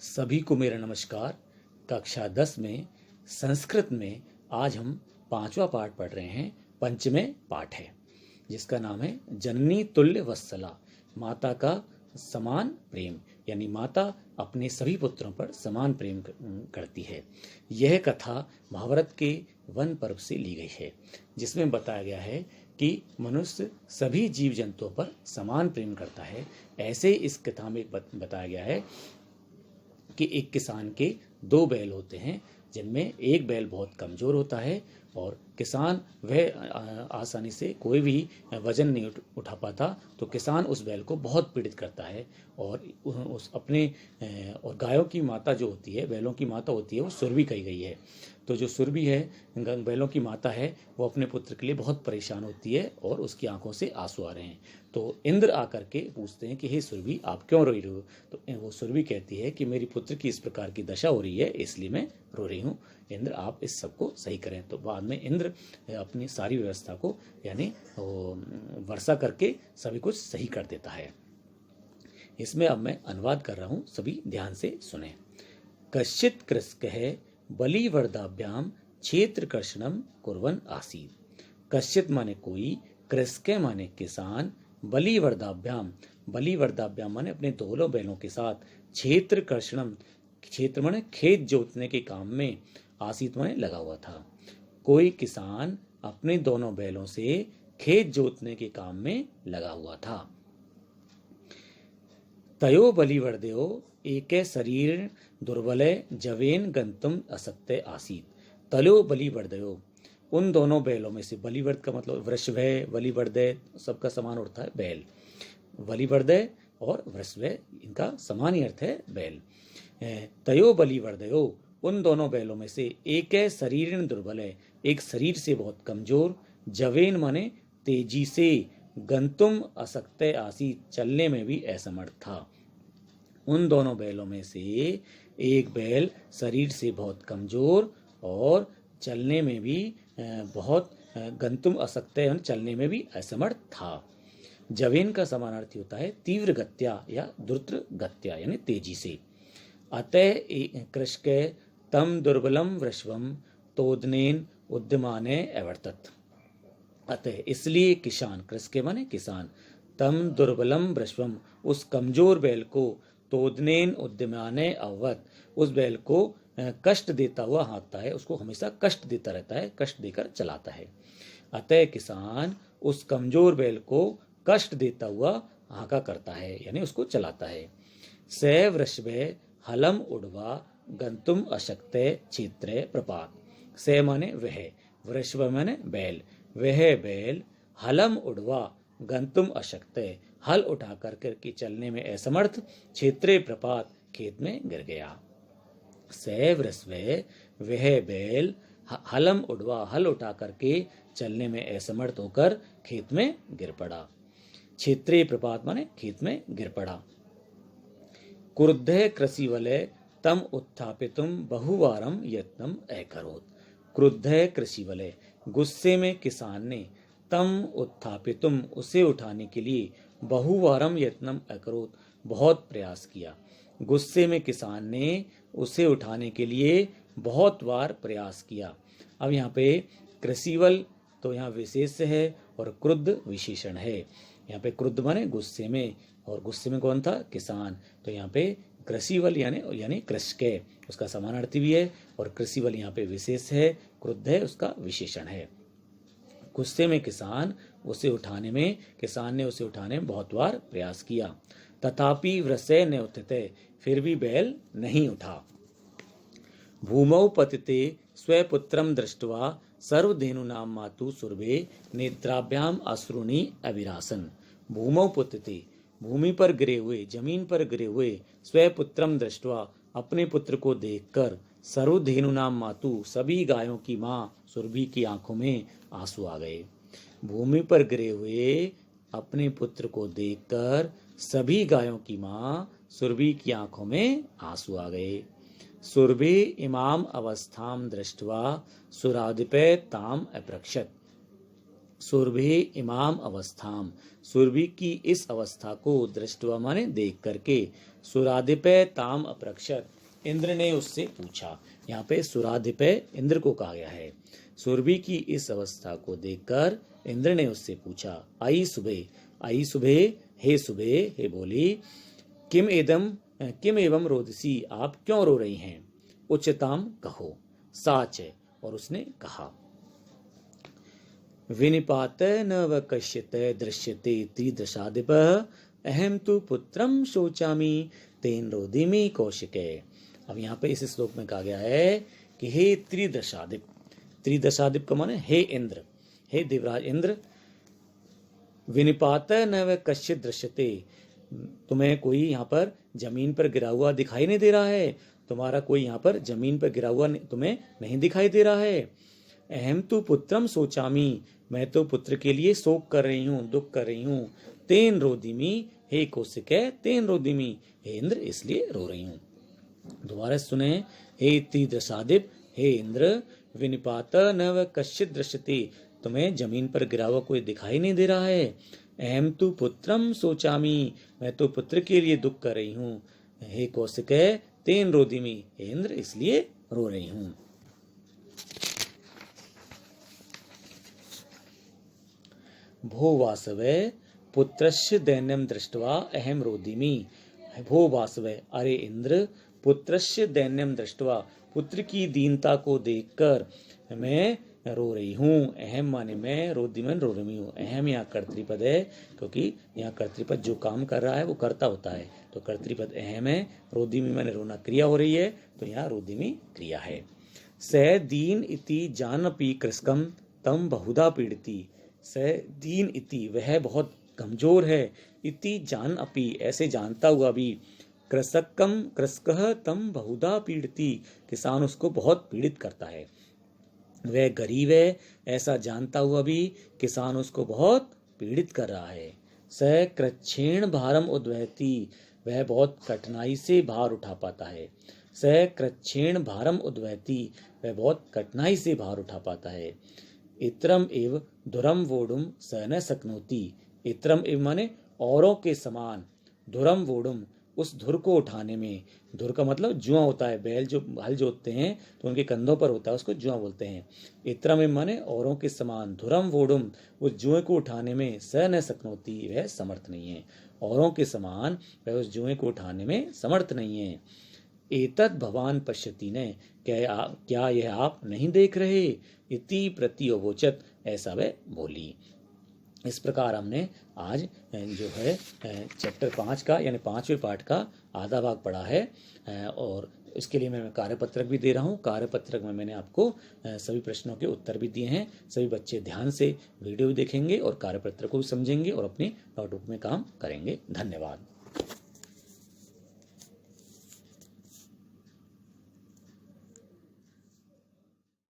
सभी को मेरा नमस्कार। कक्षा 10 में संस्कृत में आज हम 5वां पाठ पढ़ रहे हैं। पंचमें पाठ है जिसका नाम है जननी तुल्य वत्सला, माता का समान प्रेम, यानी माता अपने सभी पुत्रों पर समान प्रेम करती है। यह कथा महाभारत के वन पर्व से ली गई है, जिसमें बताया गया है कि मनुष्य सभी जीव जंतुओं पर समान प्रेम करता है। ऐसे इस कथा में बताया गया है कि एक किसान के 2 बैल होते हैं, जिनमें एक बैल बहुत कमज़ोर होता है और किसान वह आसानी से कोई भी वजन नहीं उठा पाता, तो किसान उस बैल को बहुत पीड़ित करता है और उस अपने और गायों की माता जो होती है, बैलों की माता होती है, वो सुरभि कही गई है। तो जो सुरभि है, बैलों की माता है, वो अपने पुत्र के लिए बहुत परेशान होती है और उसकी आंखों से आंसू आ रहे हैं। तो इंद्र आकर के पूछते हैं कि हे सुरभि, आप क्यों रो रही हो? तो वो सुरभि कहती है कि मेरी पुत्र की इस प्रकार की दशा हो रही है, इसलिए मैं रो रही हूँ। इंद्र, आप इस सब को सही करें। तो बाद में इंद्र अपनी सारी व्यवस्था को यानी वर्षा करके सभी कुछ सही कर देता है। इसमें अब मैं अनुवाद कर रहा हूँ, सभी ध्यान से सुने। कश्चित कृषकः बलिवर्दाभ्याम क्षेत्र कर्षणम कुर्वन् आसीत्। कश्चित माने कोई, कृषक माने किसान, बलिवर्दाभ्याम माने अपने दोनों बैलों के साथ, क्षेत्र कर्षणम क्षेत्र माने खेत जोतने के काम में, आसीत माने लगा हुआ था। कोई किसान अपने दोनों बैलों से खेत जोतने के काम में लगा हुआ था। तयो बलिवर्दयो एके शरीर दुर्बले जवेन गंतुम असक्ते आसीत। तयो बलिवर्दयो, उन दोनों बैलों में से, बलिवर्द का मतलब वृषभय, बलिवर्दय सबका समान अर्थ है बैल। बलिवर्दय और वृषभय, इनका समान ही अर्थ है बैल। तयो बलिवर्दयो, उन दोनों बैलों में से, एक शरीर दुर्बल है, एक शरीर से बहुत कमजोर, जवेन माने तेजी से, गंतुम असक्ते आसी, चलने में भी असमर्थ था। उन दोनों बैलों में से एक बैल शरीर से बहुत कमजोर और चलने में भी बहुत, गंतुम असक्ते चलने में भी असमर्थ था। जवेन का समानार्थी होता है तीव्र गत्या या द्रुत गत्या, यानी तेजी से। अतः कृषक तम दुर्बलम वृषभम तोदनेन उद्यमाने अवर्तत। अतः इसलिए किसान, कृषक माने किसान, तम दुर्बलम वृषभम उस कमजोर बैल को, तोदनेन उद्यमाने अवत उस बैल को कष्ट देता हुआ हाँकता है, उसको हमेशा कष्ट देता रहता है, कष्ट देकर चलाता है। अतः किसान उस कमजोर बैल को कष्ट देता हुआ हाँका करता है, यानी उसको चलाता है। स वृषभे हलम उड़वा गंतुम अशक्ते क्षेत्रे प्रपात। से माने वह, वृषभ माने बैल, वह बैल हलम उड़वा गंतुम अशक्ते, हल उठा करके चलने में असमर्थ, क्षेत्रे प्रपात खेत में गिर गया। से वृषभे, वह बैल हलम उड़वा, हल उठा करके चलने में असमर्थ होकर खेत में गिर पड़ा। क्षेत्रे प्रपात माने खेत में गिर पड़ा। क्रुद्धे कृषिवले तम उत्थापितुम बहुवारम यत्नम अकरोत्। क्रुद्धे कृषिवले, गुस्से में किसान ने, तम उत्थापितुम उसे उठाने के लिए, बहुवारम यत्नम अकरोत् बहुत प्रयास किया। गुस्से में किसान ने उसे उठाने के लिए बहुत बार प्रयास किया। अब यहाँ पे कृषिवल तो यहाँ विशेष है और क्रुद्ध विशेषण है। यहाँ पे क्रुद्ध माने गुस्से में, और गुस्से में कौन था? किसान। तो यहाँ पे कृषिवल यानी कृषक, उसका समानार्थी भी है, और कृषिवल यहाँ पे विशेष है, क्रुद्ध है उसका विशेषण है। गुस्से में किसान ने उसे उठाने में बहुत बार प्रयास किया। तथापि वृषे न उठते, फिर भी बैल नहीं उठा। भूमौ पतिते स्वपुत्रम दृष्ट्वा सर्वधेनुनां मातु सुरभे नेत्राभ्याम अश्रुणि अविरासन। भूमौ पतिते, भूमि पर गिरे हुए, जमीन पर गिरे हुए, स्वपुत्रम दृष्ट्वा अपने पुत्र को देखकर, सर्वधेनुनां मातु सभी गायों की माँ, सुरभि की आंखों में आंसू आ गए। भूमि पर गिरे हुए अपने पुत्र को देखकर सभी गायों की माँ सुरभि की आंखों में आंसू आ गए। सुरभि इमाम अवस्थाम दृष्ट्वा सुराधिपे ताम अप्रक्षत। सुरभि इमाम अवस्थाम, सुरभि की इस अवस्था को दृष्टवा माने देख करके, सुराधिपय ताम अपरक्षत, इंद्र ने उससे पूछा। यहाँ पे सुराधिपय इंद्र को कहा गया है। सुरभि की इस अवस्था को देखकर इंद्र ने उससे पूछा, आई सुबह, हे सुबह, हे बोली, किम एवं रोदसी, आप क्यों रो रही हैं? उच्चताम, कहो। साच है, और उसने कहा, विनिपात न व कश्यत दृश्यते त्रिदशाधिप, अहम तु पुत्रम शोचामी तेन रोदिमी कौशिके। अब यहाँ पे इस श्लोक में कहा गया है कि हे त्रिदशाधिप, त्रिदशाधिप का माने हे इंद्र, हे देवराज इंद्र, विनिपात न व कश्चित दृश्यते, तुम्हें कोई यहाँ पर जमीन पर गिरा हुआ दिखाई नहीं दे रहा है, तुम्हारा कोई यहाँ पर जमीन पर गिरा हुआ तुम्हें नहीं दिखाई दे रहा है। अहम तु पुत्रम सोचामी, मैं तो पुत्र के लिए शोक कर रही हूँ, दुख कर रही हूँ। तेन रोदिमी, हे कौशिके, तेन रोदिमी, हे इंद्र, इसलिए रो रही हूँ। दोबारा सुने, हे त्रिदशाधिप, हे इंद्र, विनिपात न कश्चित दृश्यते, तुम्हें जमीन पर गिरा हुआ कोई दिखाई नहीं दे रहा है। अहम तु पुत्रम सोचामी, मैं तो पुत्र के लिए दुख कर रही हूँ। हे कौशिके, तेन रोदिमी, हे इंद्र, इसलिए रो रही हूँ। भो वासवे पुत्रस्य दैन्यम दृष्ट्वा अहम रोदिमी, भो वासवे, अरे इंद्र, पुत्रस्य दैन्यम दृष्ट्वा, पुत्र की दीनता को देखकर मैं रो रही हूँ। अहम माने मैं, रोदिमन रो रही हूँ। अहम यहाँ कर्तृपद है, क्योंकि यहाँ कर्तृपद जो काम कर रहा है वो कर्ता होता है, तो कर्तृपद अहम है। रोदिमी माने रोना क्रिया हो रही है, तो यहाँ रोदिमी क्रिया है। स दीन इति जानपि कृष्कम तम बहुधा पीड़ती, स दीन इति, वह बहुत कमजोर है, इति जान अपि, ऐसे जानता हुआ भी, कृषकः तम बहुधा पीड़ती, किसान उसको बहुत पीड़ित करता है। वह गरीब है, ऐसा जानता हुआ भी किसान उसको बहुत पीड़ित कर रहा है। स कृच्छेण भारम उद्वहति, वह बहुत कठिनाई से भार उठा पाता है। स कृच्छेण भारम उद्वहति, वह बहुत कठिनाई से भार उठा पाता है। इत्रम एव दुरम वोडुम स न शक्नोति, इत्रम एव माने औरों के समान, दुरम वोडुम, उस धुर को उठाने में, धुर का मतलब जुआ होता है, बैल जो हल जोतते हैं तो उनके कंधों पर होता है, उसको जुआ बोलते हैं। इत्रम एव माने औरों के समान, धुरम वोडुम, उस जुए को उठाने में, स न शक्नोति, वह समर्थ नहीं है। औरों के समान वह उस जुए को उठाने में समर्थ नहीं है। एतत् भवान पश्यति ने, क्या यह आप नहीं देख रहे? इति प्रत्योवोचत, ऐसा वह बोली। इस प्रकार हमने आज जो है चैप्टर 5 का यानी 5वें पाठ का आधा भाग पढ़ा है, और इसके लिए मैं कार्यपत्रक भी दे रहा हूँ। कार्यपत्रक में मैंने आपको सभी प्रश्नों के उत्तर भी दिए हैं। सभी बच्चे ध्यान से वीडियो भी देखेंगे और कार्यपत्रक को भी समझेंगे और अपनी नोटबुक में काम करेंगे। धन्यवाद।